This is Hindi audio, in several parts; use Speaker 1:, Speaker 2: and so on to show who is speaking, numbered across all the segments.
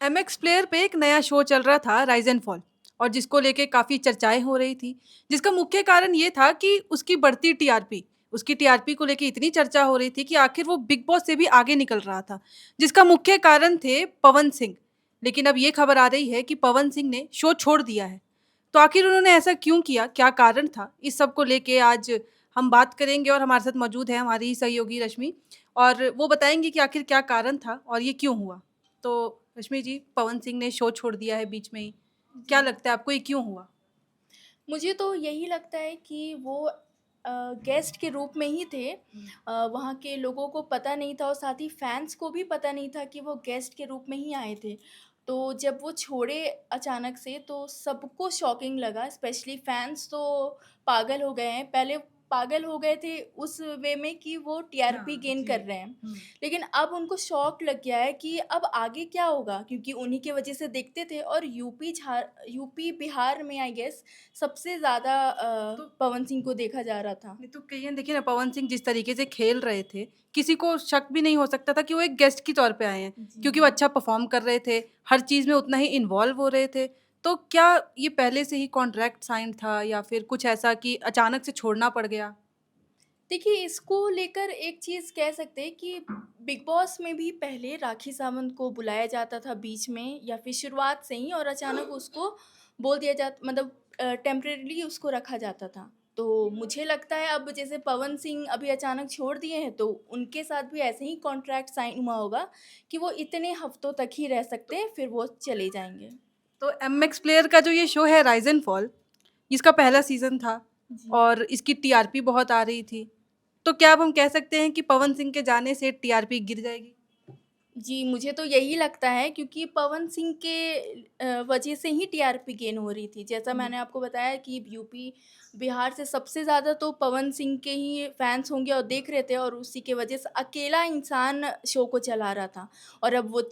Speaker 1: एमएक्स प्लेयर पे एक नया शो चल रहा था, राइज एंड फॉल, और जिसको लेके काफी चर्चाएं हो रही थी। जिसका मुख्य कारण ये था कि उसकी बढ़ती टीआरपी, उसकी टीआरपी को लेके इतनी चर्चा हो रही थी कि आखिर वो बिग बॉस से भी आगे निकल रहा था। जिसका मुख्य कारण थे पवन सिंह। लेकिन अब ये खबर आ रही है कि पवन सिंह ने शो छोड़ दिया है। तो आखिर उन्होंने ऐसा क्यों किया, क्या कारण था, इस सब को लेके आज हम बात करेंगे। और हमारे साथ मौजूद है हमारी सहयोगी रश्मि, और वो बताएंगे कि आखिर क्या कारण था और ये क्यों हुआ। तो रश्मि जी, पवन सिंह ने शो छोड़ दिया है बीच में ही, क्या
Speaker 2: जी,
Speaker 1: लगता है आपको ये क्यों हुआ?
Speaker 2: मुझे तो यही लगता है कि वो गेस्ट के रूप में ही थे। वहाँ के लोगों को पता नहीं था और साथ ही फैन्स को भी पता नहीं था कि वो गेस्ट के रूप में ही आए थे। तो जब वो छोड़े अचानक से तो सबको शॉकिंग लगा, स्पेशली फैन्स तो पागल हो गए हैं। पहले पागल हो गए थे उस वे में कि वो टीआरपी
Speaker 1: हाँ
Speaker 2: गेन
Speaker 1: जी।
Speaker 2: कर रहे हैं। लेकिन अब उनको शॉक लग गया है कि अब आगे क्या होगा? क्योंकि उन्हीं की वजह से देखते थे और यूपी, बिहार में आई गेस सबसे ज़्यादा
Speaker 1: तो
Speaker 2: पवन सिंह को देखा जा रहा था।
Speaker 1: नहीं तो कहिए, देखिए ना, पवन सिंह जिस तरीके से खेल रहे थे, किसी को शक भी नहीं हो सकता था कि वो एक गेस्ट के तौर पे आए हैं, क्योंकि वो
Speaker 2: जी।
Speaker 1: अच्छा परफॉर्म कर रहे थे, हर चीज़ में उतना ही इन्वॉल्व हो रहे थे। तो क्या ये पहले से ही कॉन्ट्रैक्ट साइन था या फिर कुछ ऐसा कि अचानक से छोड़ना पड़ गया?
Speaker 2: देखिए, इसको लेकर एक चीज़ कह सकते हैं कि बिग बॉस में भी पहले राखी सावंत को बुलाया जाता था बीच में या फिर शुरुआत से ही और अचानक उसको बोल दिया जाता मतलब टेम्परेरीली उसको रखा जाता था। तो मुझे लगता है अब जैसे पवन सिंह अभी अचानक छोड़ दिए हैं तो उनके साथ भी ऐसे ही कॉन्ट्रैक्ट साइन हुआ होगा कि वो इतने हफ्तों तक ही रह सकते
Speaker 1: तो
Speaker 2: हैं, फिर वो चले जाएँगे।
Speaker 1: तो एमएक्स प्लेयर का जो ये शो है, राइज एंड फॉल, इसका पहला सीजन था
Speaker 2: जी।
Speaker 1: और इसकी टीआरपी बहुत आ रही थी। तो क्या अब हम कह सकते हैं कि पवन सिंह के जाने से टीआरपी गिर जाएगी?
Speaker 2: जी, मुझे तो यही लगता है क्योंकि पवन सिंह के वजह से ही टीआरपी गेन हो रही थी। जैसा
Speaker 1: हुँ।
Speaker 2: मैंने आपको बताया कि यूपी, बिहार से सबसे ज़्यादा तो पवन सिंह के ही फैन्स होंगे और देख रहे थे और उसी की वजह से अकेला इंसान शो को चला रहा था। और अब वो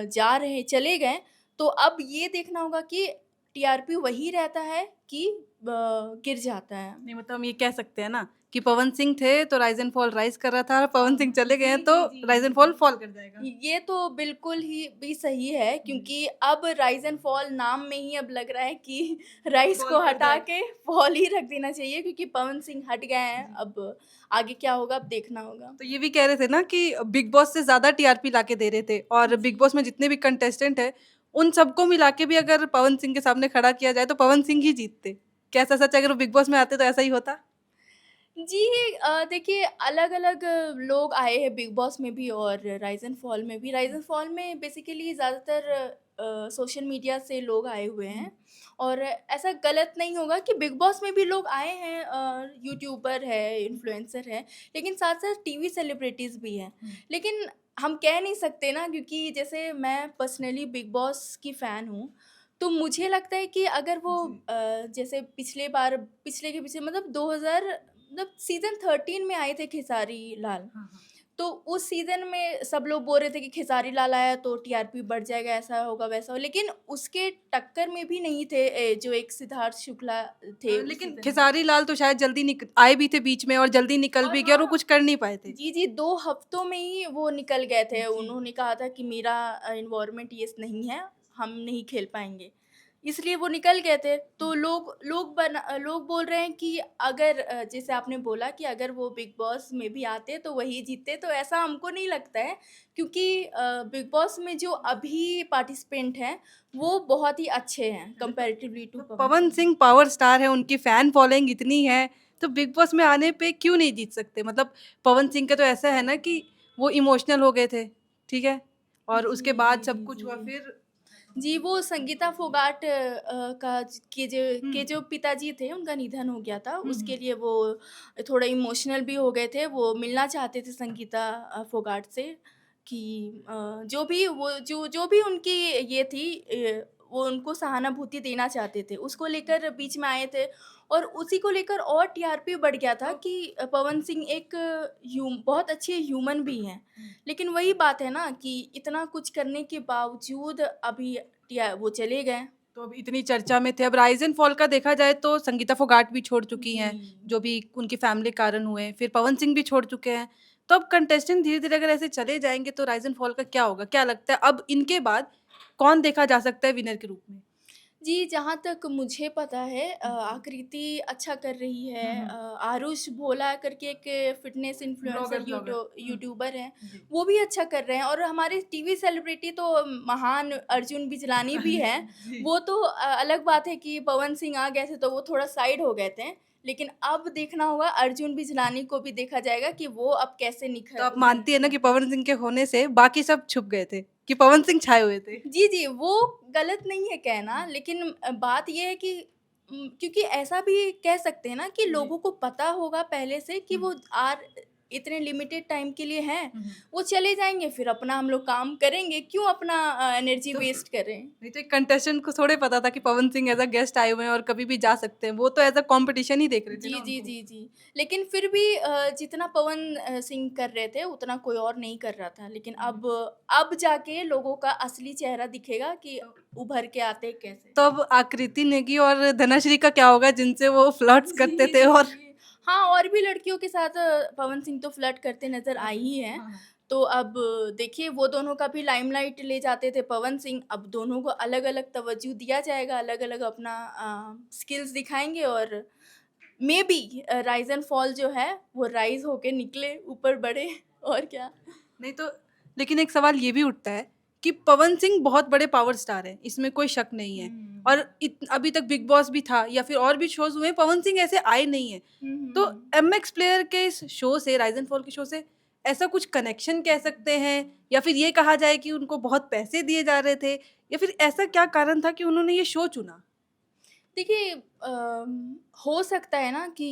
Speaker 2: जा रहे चले गए, तो अब ये देखना होगा कि टीआरपी वही रहता है कि गिर जाता है।
Speaker 1: नहीं, मतलब हम ये कह सकते हैं ना कि पवन सिंह थे तो राइज एंड फॉल राइज कर रहा था, और पवन सिंह चले गए हैं
Speaker 2: जी,
Speaker 1: तो
Speaker 2: जी, जी,
Speaker 1: राइज
Speaker 2: जी,
Speaker 1: एंड फॉल
Speaker 2: जी।
Speaker 1: फॉल कर जाएगा।
Speaker 2: ये तो बिल्कुल ही भी सही है क्योंकि अब राइज़ एंड फॉल नाम में ही अब लग रहा है कि राइज़
Speaker 1: फॉल
Speaker 2: को
Speaker 1: कर
Speaker 2: हटा
Speaker 1: जाएगा।
Speaker 2: के फॉल ही रख देना चाहिए क्योंकि पवन सिंह हट गए हैं।
Speaker 1: जी।
Speaker 2: अब आगे क्या होगा अब देखना होगा।
Speaker 1: तो ये भी कह रहे थे ना कि बिग बॉस से ज़्यादा टीआरपी लाके दे रहे थे, और बिग
Speaker 2: जी।
Speaker 1: बॉस में जितने भी कंटेस्टेंट हैं, उन सबको मिला के भी अगर पवन सिंह के सामने खड़ा किया जाए तो पवन सिंह ही जीतते। क्या ऐसा सच है? अगर वो बिग बॉस में आते तो ऐसा ही होता?
Speaker 2: जी देखिए अलग-अलग लोग आए हैं बिग बॉस में भी और राइज़ एंड फॉल में भी। राइज़ एंड फॉल में बेसिकली ज़्यादातर सोशल मीडिया से लोग आए हुए हैं और ऐसा गलत नहीं होगा कि बिग बॉस में भी लोग आए हैं यूट्यूबर है, इन्फ्लुएंसर है, लेकिन साथ-साथ टीवी सेलिब्रिटीज़ भी हैं। लेकिन हम कह नहीं सकते ना क्योंकि जैसे मैं पर्सनली बिग बॉस की फ़ैन हूँ, तो मुझे लगता है कि अगर वो
Speaker 1: जी।
Speaker 2: जैसे पिछले बार पिछले के पीछे मतलब 2000 मतलब सीज़न 13 में आए थे खेसारी लाल।
Speaker 1: हाँ, हाँ।
Speaker 2: तो उस सीज़न में सब लोग बोल रहे थे कि खेसारी लाल आया तो टीआरपी बढ़ जाएगा, ऐसा होगा, वैसा होगा। लेकिन उसके टक्कर में भी नहीं थे जो एक सिद्धार्थ शुक्ला थे उस
Speaker 1: लेकिन
Speaker 2: सीज़न में।
Speaker 1: खेसारी लाल तो शायद जल्दी आए भी थे बीच में और जल्दी निकल
Speaker 2: और
Speaker 1: भी गए, और वो
Speaker 2: हाँ,
Speaker 1: कुछ कर नहीं पाए थे।
Speaker 2: जी, जी, 2 हफ्तों में ही वो निकल गए थे।
Speaker 1: जी।
Speaker 2: उन्होंने कहा था कि मेरा एनवायरनमेंट ये नहीं है, हम नहीं खेल पाएँगे। इसलिए वो निकल गए थे। तो लोग बोल रहे हैं कि अगर जैसे आपने बोला कि अगर वो बिग बॉस में भी आते तो वही जीतते, तो ऐसा हमको नहीं लगता है क्योंकि बिग बॉस में जो अभी पार्टिसिपेंट हैं, वो बहुत ही अच्छे हैं
Speaker 1: अरे तो
Speaker 2: कंपैरेटिवली टू
Speaker 1: तो
Speaker 2: पवन
Speaker 1: पवन
Speaker 2: सिंह।
Speaker 1: सिंह पावर स्टार है, उनकी फैन फॉलोइंग इतनी है, तो बिग बॉस में आने पे क्यों नहीं जीत सकते? मतलब पवन सिंह का तो ऐसा है ना कि वो इमोशनल हो गए थे, ठीक है? और उसके
Speaker 2: जी,
Speaker 1: बाद
Speaker 2: जी,
Speaker 1: सब
Speaker 2: जी,
Speaker 1: कुछ हुआ
Speaker 2: जी।
Speaker 1: फिर।
Speaker 2: जी, वो संगीता फोगाट का ज
Speaker 1: हुँ।
Speaker 2: के जो पिताजी थे, उनका निधन हो गया था।
Speaker 1: हुँ,
Speaker 2: उसके
Speaker 1: हुँ।
Speaker 2: लिए वो थोड़ा इमोशनल भी हो गए थे। वो मिलना चाहते थे संगीता फोगाट से कि जो भी उनकी ये थी वो उनको सहानुभूति देना चाहते थे। उसको लेकर बीच में आए थे और उसी को लेकर और टीआरपी बढ़ गया था
Speaker 1: तो
Speaker 2: कि पवन सिंह एक बहुत अच्छे ह्यूमन भी हैं। लेकिन वही बात है ना कि इतना कुछ करने के बावजूद अभी वो चले गए।
Speaker 1: तो अब इतनी चर्चा में थे, अब राइज़ एंड फॉल का देखा जाए तो संगीता फोगाट भी छोड़ चुकी
Speaker 2: जी।
Speaker 1: हैं, जो भी उनकी फैमिली कारण हुए, फिर पवन सिंह भी छोड़ चुके हैं। तो अब कंटेस्टेंट धीरे-धीरे अगर ऐसे चले जाएँगे तो राइज़ एंड फॉल का क्या होगा? क्या लगता है अब इनके बाद कौन देखा जा सकता है विनर के रूप में?
Speaker 2: जी, जहाँ तक मुझे पता है आकृति अच्छा कर रही है।
Speaker 1: हुँ, हुँ।
Speaker 2: आरुष भोला करके एक फ़िटनेस
Speaker 1: ब्लॉगर
Speaker 2: इन्फ्लुएंसर
Speaker 1: ब्लॉगर। हुँ।
Speaker 2: यूट्यूबर हैं,
Speaker 1: जी।
Speaker 2: वो भी अच्छा कर रहे हैं और हमारे टीवी सेलिब्रिटी तो महान अर्जुन बिजलानी भी हैं।
Speaker 1: जी।
Speaker 2: वो तो अलग बात है कि पवन सिंह आ गए थे तो वो थोड़ा साइड हो गए थे। लेकिन अब देखना होगा अर्जुन बिजलानी को भी देखा जाएगा कि वो अब कैसे
Speaker 1: तो आप
Speaker 2: उभर
Speaker 1: मानती
Speaker 2: के
Speaker 1: है ना कि
Speaker 2: आए।
Speaker 1: पवन सिंह के होने से बाकी सब छुप गए थे, कि पवन सिंह छाए हुए थे?
Speaker 2: जी, जी, वो गलत नहीं है कहना लेकिन बात ये है कि क्योंकि ऐसा भी कह सकते हैं ना कि
Speaker 1: जी।
Speaker 2: लोगों को पता होगा पहले से कि
Speaker 1: हुँ।
Speaker 2: वो इतने लिमिटेड टाइम के लिए हैं,
Speaker 1: हुँ, हुँ।
Speaker 2: वो चले जाएँगे फिर अपना हम लोग काम करेंगे, क्यों अपना एनर्जी
Speaker 1: तो
Speaker 2: वेस्ट करें?
Speaker 1: नहीं तो एक कंटेस्टेंट को थोड़े पता था कि Pawan Singh as a guest आए हुए हैं और कभी भी जा सकते हैं। वो तो एज़ अ कॉम्पिटिशन ही देख रहे थे ना
Speaker 2: जी, जी,
Speaker 1: उनको।
Speaker 2: जी, जी। लेकिन फिर भी जितना पवन सिंह कर रहे थे, उतना कोई और नहीं कर रहा था। लेकिन
Speaker 1: हुँ, हुँ।
Speaker 2: अब जाके लोगों का असली चेहरा दिखेगा कि
Speaker 1: तो
Speaker 2: उभर के आते कैसे।
Speaker 1: तो अब आकृति नेगी और धनश्री का क्या होगा जिनसे वो फ्लर्ट्स करते
Speaker 2: जी,
Speaker 1: थे
Speaker 2: जी,
Speaker 1: और
Speaker 2: जी। हाँ, और भी लड़कियों के साथ पवन सिंह तो फ्लर्ट करते नज़र
Speaker 1: हाँ,
Speaker 2: आए ही हैं।
Speaker 1: हाँ, हाँ।
Speaker 2: तो अब देखिए वो दोनों का भी लाइमलाइट ले जाते थे पवन सिंह, अब दोनों को अलग-अलग तवज्जो दिया जाएगा, अलग-अलग अपना स्किल्स दिखाएँगे और मेबी राइज़ एंड फॉल जो है, वो राइज़ होके निकले, ऊपर बढ़े और क्या।
Speaker 1: नहीं तो लेकिन एक सवाल ये भी उठता है कि पवन सिंह बहुत बड़े पावर स्टार हैं, इसमें कोई शक नहीं है।
Speaker 2: हुँ।
Speaker 1: और अभी तक बिग बॉस भी था या फिर और भी शोज़ हुए, पवन सिंह ऐसे आए नहीं हैं।
Speaker 2: हुँ, हुँ,
Speaker 1: तो
Speaker 2: हुँ।
Speaker 1: एमएक्स प्लेयर के इस शो से, राइज़ एंड फॉल के शो से ऐसा कुछ कनेक्शन कह सकते हैं या फिर ये कहा जाए कि उनको बहुत पैसे दिए जा रहे थे या फिर ऐसा क्या कारण था कि उन्होंने ये शो चुना?
Speaker 2: देखिए हो सकता है ना कि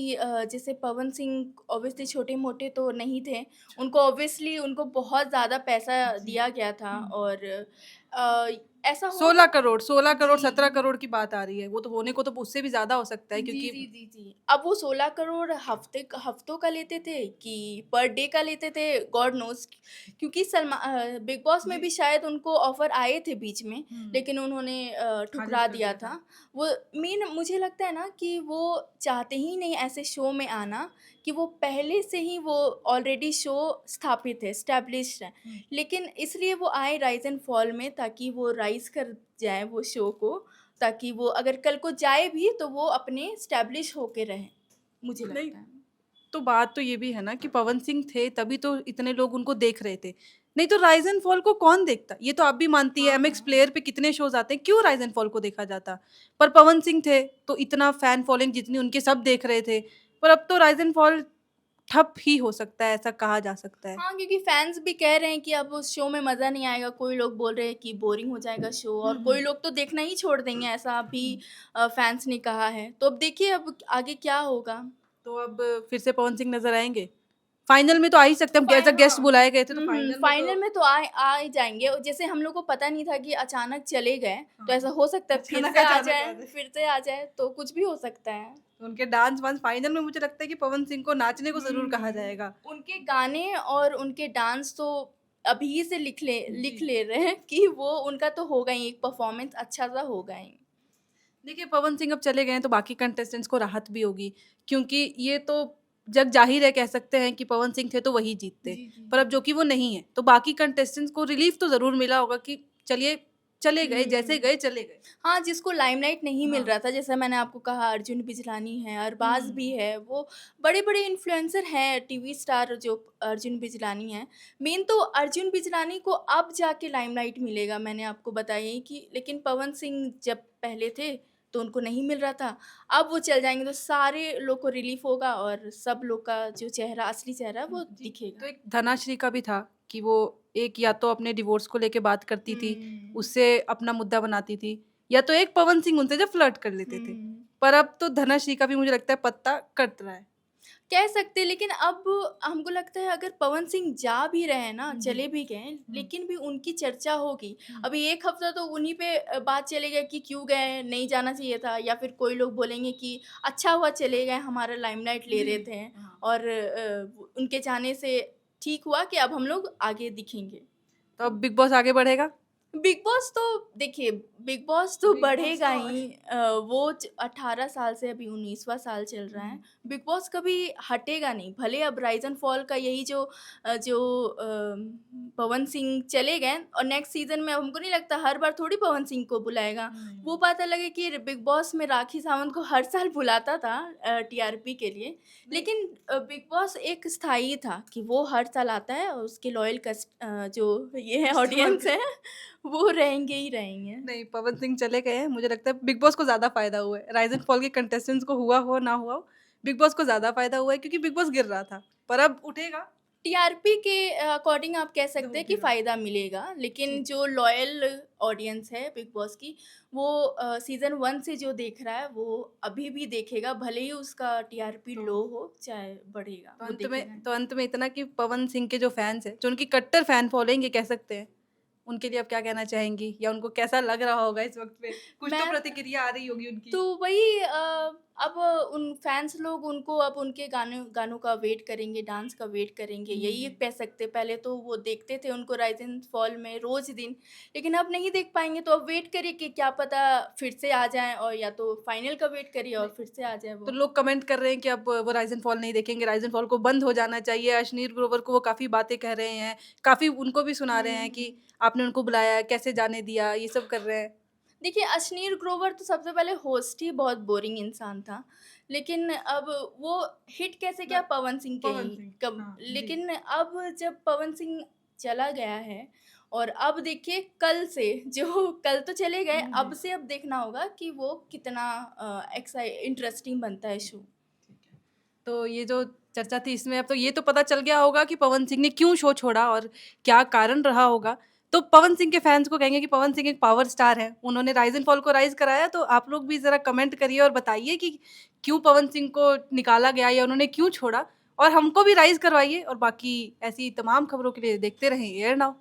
Speaker 2: जैसे पवन सिंह ऑब्वियसली छोटे-मोटे तो नहीं थे। उनको ऑब्वियसली उनको बहुत ज़्यादा पैसा
Speaker 1: जी।
Speaker 2: दिया गया था
Speaker 1: हुँ।
Speaker 2: और अ, ऐसा हो
Speaker 1: 16 करोड़ 16 करोड़
Speaker 2: जी।
Speaker 1: 17 करोड़ की बात आ रही है। वो तो होने को तो उससे भी ज़्यादा हो सकता है
Speaker 2: जी,
Speaker 1: क्योंकि
Speaker 2: जी, जी, जी। अब वो 16 करोड़ हफ्तों का लेते थे कि पर डे का लेते थे गॉड नोज़ क्योंकि बिग बॉस में
Speaker 1: जी।
Speaker 2: भी शायद उनको ऑफ़र आए थे बीच में,
Speaker 1: हुँ।
Speaker 2: लेकिन उन्होंने
Speaker 1: खारिज
Speaker 2: ठुकरा
Speaker 1: कर
Speaker 2: दिया
Speaker 1: दिया था।
Speaker 2: था। वो मेन मुझे लगता है ना कि वो चाहते ही नहीं ऐसे शो में आना कि वो पहले से ही वो ऑलरेडी शो स्थापित है, एस्टेब्लिश्ड है।
Speaker 1: हुँ।
Speaker 2: लेकिन इसलिए वो आए राइज़ एंड फॉल में ताकि वो राइज़ कर जाए वो शो को ताकि वो अगर कल को जाए भी तो वो अपने एस्टेब्लिश होके रहें, मुझे
Speaker 1: नहीं,
Speaker 2: लगता है।
Speaker 1: तो बात तो ये भी है ना कि पवन सिंह थे तभी तो इतने लोग उनको देख रहे थे। नहीं तो राइज़ एंड फॉल को कौन देखता? ये तो आप भी मानती है
Speaker 2: हाँ,
Speaker 1: एमएक्स
Speaker 2: हाँ।
Speaker 1: प्लेयर पे कितने शोज़ आते हैं, क्यों राइज़ एंड फॉल को देखा जाता? पर पवन सिंह थे तो इतना फैन फॉलोइंग जितनी उनके सब देख रहे थे। पर अब तो राइज़ एंड फॉल ठप ही हो सकता है, ऐसा कहा जा सकता है।
Speaker 2: हाँ, क्योंकि फैन्स भी कह रहे हैं कि अब उस शो में मज़ा नहीं आएगा, कोई लोग बोल रहे हैं कि बोरिंग हो जाएगा शो
Speaker 1: हुँ,
Speaker 2: और कोई
Speaker 1: हुँ।
Speaker 2: लोग तो देखना ही छोड़ देंगे, ऐसा भी
Speaker 1: हुँ।
Speaker 2: फैन्स ने कहा है। तो अब देखिए अब आगे क्या होगा?
Speaker 1: तो अब फिर से पवन सिंह नज़र आएँगे? फाइनल में तो आ ही सकते हैं, एज़ अ गेस्ट
Speaker 2: हाँ।
Speaker 1: बुलाए गए थे तो
Speaker 2: हुँ, हुँ,
Speaker 1: फाइनल में तो
Speaker 2: फाइनल में तो आ ही जाएँगे और जैसे हम लोग को पता नहीं था कि अचानक चले गए, तो
Speaker 1: हाँ,
Speaker 2: ऐसा हो सकता है
Speaker 1: अचानक अचानक आ जाए।
Speaker 2: फिर से आ जाए, तो कुछ भी हो सकता है।
Speaker 1: तो उनके डांस वांस फाइनल में मुझे लगता है कि पवन सिंह को नाचने को ज़रूर कहा
Speaker 2: हुँ।
Speaker 1: जाएगा।
Speaker 2: उनके गाने और उनके डांस तो अभी से
Speaker 1: जी।
Speaker 2: लिख ले रहे हैं कि वो उनका तो होगा ही, एक परफ़ॉर्मेंस अच्छा-सा होगा ही।
Speaker 1: देखिए पवन सिंह अब चले गए हैं तो बाकी कंटेस्टेंट्स को राहत भी होगी क्योंकि ये तो जग ज़ाहिर है कह सकते हैं कि पवन सिंह थे तो वही जीतते।
Speaker 2: जी, जी,
Speaker 1: पर अब जो कि वो नहीं है, तो बाकी कंटेस्टेंट्स को रिलीफ़ तो ज़रूर मिला होगा कि चलिए चले गए, जैसे
Speaker 2: हुँ।
Speaker 1: गए चले गए।
Speaker 2: हाँ, जिसको लाइमलाइट नहीं मिल
Speaker 1: हाँ।
Speaker 2: रहा था, जैसा मैंने आपको कहा अर्जुन बिजलानी है, अरबाज़
Speaker 1: हुँ।
Speaker 2: भी है, वो बड़े-बड़े इन्फ्लुएंसर हैं, टीवी स्टार जो अर्जुन बिजलानी हैं। मेन तो अर्जुन बिजलानी को अब जाके लाइमलाइट मिलेगा, मैंने आपको बताया ही कि लेकिन पवन सिंह जब पहले थे, तो उनको नहीं मिल रहा था। अब वो चल जाएँगे तो सारे लोग को रिलीफ़ होगा और सब लोग का जो चेहरा असली चेहरा है, वो
Speaker 1: जी, तो
Speaker 2: दिखेगा।
Speaker 1: एक धनाश्री का भी था कि वो एक या तो अपने डिवोर्स को लेके बात करती थी,
Speaker 2: हुँ।
Speaker 1: उससे अपना मुद्दा बनाती थी, या तो एक पवन सिंह उनसे जब फ्लर्ट कर लेते थे।
Speaker 2: हुँ।
Speaker 1: पर अब तो धनाश्री का भी मुझे लगता है पत्ता कट रहा है।
Speaker 2: कह सकते हैं लेकिन अब हमको लगता है अगर पवन सिंह जा भी रहे हैं ना,
Speaker 1: जी।
Speaker 2: चले भी गए,
Speaker 1: हुँ,
Speaker 2: लेकिन भी उनकी चर्चा होगी।
Speaker 1: हुँ।
Speaker 2: अभी 1 हफ्ता तो उन्हीं पे बात चलेगा कि क्यों गए, नहीं जाना चाहिए था या फिर कोई लोग बोलेंगे कि अच्छा हुआ चले गए, हमारा लाइमलाइट ले
Speaker 1: जी।
Speaker 2: रहे थे
Speaker 1: हाँ।
Speaker 2: और उनके जाने से ठीक हुआ कि अब हम लोग आगे दिखेंगे।
Speaker 1: तो अब बिग बॉस आगे बढ़ेगा?
Speaker 2: बिग बॉस तो देखिए, बिग बॉस तो
Speaker 1: बिग बॉस
Speaker 2: बढ़ेगा
Speaker 1: तो
Speaker 2: ही। वो 18 साल से अभी 19वां साल चल रहा है। बिग बॉस कभी हटेगा नहीं। भले अब राइज एंड फॉल का यही पवन सिंह चले गए और नेक्स्ट सीजन में, अब हमको नहीं लगता हर बार थोड़ी पवन सिंह को बुलाएगा। वो
Speaker 1: नहीं,
Speaker 2: बात अलग है कि बिग बॉस में राखी सावंत को हर साल बुलाता था टीआरपी के लिए।
Speaker 1: नहीं,
Speaker 2: लेकिन बिग बॉस एक स्थायी था कि वो हर साल आता है और उसके लॉयल जो ये है
Speaker 1: कस्टमर
Speaker 2: ऑडियंस
Speaker 1: के
Speaker 2: है, वो रहेंगे ही रहेंगे।
Speaker 1: नहीं, पवन सिंह चले गए हैं, मुझे लगता है बिग बॉस को ज़्यादा फ़ायदा हुआ है। राइज़ एंड फॉल के कंटेस्टेंट्स को हुआ हो, ना हुआ हो, बिग बॉस को ज़्यादा फ़ायदा हुआ है क्योंकि बिग बॉस गिर रहा था। पर अब उठेगा
Speaker 2: टीआरपी के अकॉर्डिंग आप कह
Speaker 1: तो
Speaker 2: सकते हैं कि
Speaker 1: उठेगा।
Speaker 2: फ़ायदा मिलेगा, लेकिन
Speaker 1: जी।
Speaker 2: जो लॉयल ऑडियंस है बिग बॉस की, वो सीज़न 1 से जो देख रहा है, वो अभी भी देखेगा, भले ही उसका टीआरपी
Speaker 1: तो
Speaker 2: लो हो, चाहे बढ़ेगा, वो देखेगा।
Speaker 1: तो अंत में इतना कि पवन सिंह के जो फैन्स हैं, जो उनकी कट्टर फैन फॉलोइंग ये कह सकते हैं, उनके लिए आप क्या कहना चाहेंगी? या उनको कैसा लग रहा होगा इस वक़्त पे? कुछ तो
Speaker 2: मैं
Speaker 1: प्रतिक्रिया आ रही होगी उनकी।
Speaker 2: तो वही अब उन फैन्स लोग उनको अब उनके गानों गानों का वेट करेंगे, डांस का वेट करेंगे, यही
Speaker 1: जी।
Speaker 2: कह सकते हैं। पहले तो वो देखते थे उनको राइज़ एंड फॉल में रोज़ दिन, लेकिन अब नहीं देख पाएँगे, तो अब वेट करिए कि क्या पता फिर से आ जाएँ, और या तो फाइनल का वेट करिए और
Speaker 1: नहीं,
Speaker 2: फिर से आ जाए
Speaker 1: तो
Speaker 2: वो।
Speaker 1: लोग कमेंट कर रहे हैं कि अब वो राइज़ एंड फॉल नहीं देखेंगे, राइज़ एंड फॉल को बंद हो जाना चाहिए। अश्नीर ग्रोवर को वो काफ़ी बातें कह रहे हैं, काफ़ी उनको भी सुना रहे हैं कि
Speaker 2: हुँ।
Speaker 1: आपने उनको बुलाया, कैसे जाने दिया, ये सब कर रहे हैं।
Speaker 2: देखिए, अश्नीर ग्रोवर तो सबसे पहले होस्ट ही बहुत बोरिंग इंसान था। लेकिन अब वो हिट कैसे
Speaker 1: न
Speaker 2: किया, पवन सिंह के
Speaker 1: पवन
Speaker 2: ही
Speaker 1: सिंह,
Speaker 2: कब,
Speaker 1: हाँ, जी।
Speaker 2: लेकिन अब जब पवन सिंह चला गया है, और अब देखिए कल से जो कल तो चले गए,
Speaker 1: जी।
Speaker 2: अब से अब देखना होगा कि वो कितना इंटरेस्टिंग बनता है शो।
Speaker 1: ठीक है। तो ये जो चर्चा थी इसमें अब तो ये तो पता चल गया होगा कि पवन सिंह ने क्यों शो छोड़ा और क्या कारण रहा होगा। तो पवन सिंह के फैन्स को कहेंगे कि पवन सिंह एक पावर स्टार हैं। उन्होंने राइज़ एंड फॉल को राइज़ कराया तो आप लोग भी ज़रा कमेंट करिए और बताइए कि क्यों पवन सिंह को निकाला गया या उन्होंने क्यों छोड़ा? और हमको भी राइज़ करवाइए और बाकी ऐसी तमाम खबरों के लिए देखते रहें एयर नाउ।